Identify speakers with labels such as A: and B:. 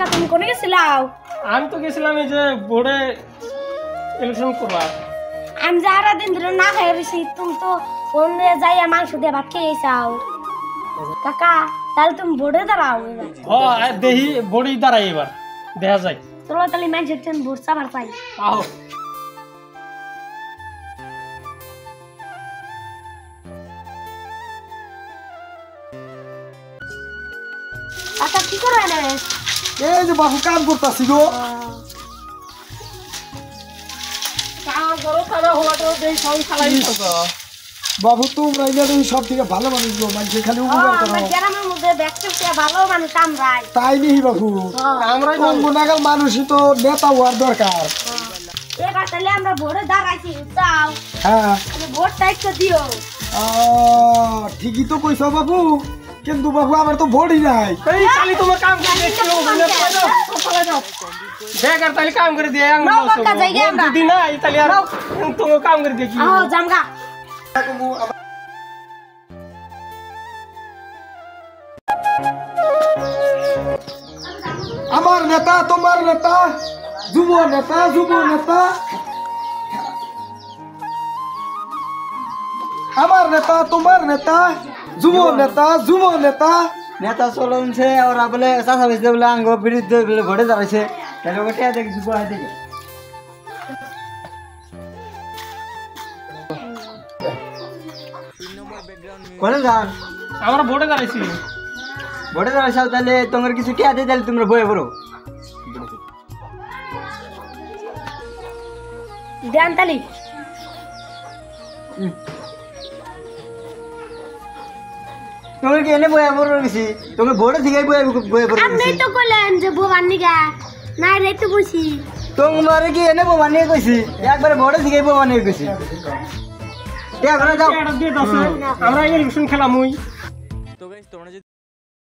A: কাকা তুমি কোনে গেছিলাও?
B: আমি তো গেছিলাম এই যে বোর্ডে ইলেকশন করবা।
A: আমি যারা দিন ধরে না খাই রইছি, তুমি তো ফোনে যাইয়া মাংস দিয়ে ভাত খেয়ে চাও। কাকা তাহলে তুমি বোর্ডে দাঁড়াও এবার।
B: দেহি বোর্ডেই দাঁড়াই এবার দেখা যায়।
A: চলো তাহলে মানুষের ট্রেন ভোট চাবার পাই।
B: আহো
A: কাকা কি করে না?
C: এই যে বাবু কাম করতেছি গো।
B: কাম করো তাহলে হলাটো দেই সব খালাই দিছো।
C: বাবু তোমরা এই সব থেকে ভালো মানুষ গো, মানুষ খালি উপকার করো।
A: গ্রামের মধ্যে দেখতে ভালো মানুষ আমরাই।
C: তাই নেই বাবু,
B: আমরাই
C: নাগাল মানুষই তো নেতা হওয়ার দরকার।
A: এবার তাহলে আমরা ভোটে দাঁড়াইছি, যাও
C: হ্যাঁ
A: ভোটটা একটু দিও।
C: ঠিকই তো কইছো বাবু, কিন্তু বাবু আমার তো ভোটই নাই।
B: এই খালি তোমার কাম করে দেখছো না, চলে যাও বেকার তাহলে কাম করে দিয়ে আং
A: নাও বাক্কা জায়গা আমরা।
B: যদি না তাহলে আর তুমি কাম করে দেখি।
A: জামগা
C: আমার নেতা তোমার নেতা, যুব নেতা যুব নেতা, আমার নেতা তোমার নেতা, যুব নেতা যুব নেতা।
D: নেতা চলছে ওরা বলে চাষা বেচতে বলে আঙ্গ বিরুদ্ধে বলে ভোটে দাঁড়াইছে, তাহলে ওটা দেখি যুব হাতে কোনে যান।
B: আমরা বোর্ডে দাঁড়াইছি।
D: ভোটে দাঁড়াইছাও তাহলে তোমার কিছু কে আছে, তাহলে তোমরা বয়ে পড়ো।
A: দেন তালি
D: তোমার কি এনে বয়ে পড়ো গেছি, তোমার ভোটে থেকে বয়ে পড়ো
A: আপনি
D: গেছি।
A: তো কইলেন যে বোবার নিগা না রে তো বসি।
D: তোমার কি এনে বোমা নিয়ে গেছি, একবারে ভোটে থেকে বোমা নিয়ে গেছি। যাও
B: আমরা ইলেকশন খেলাম।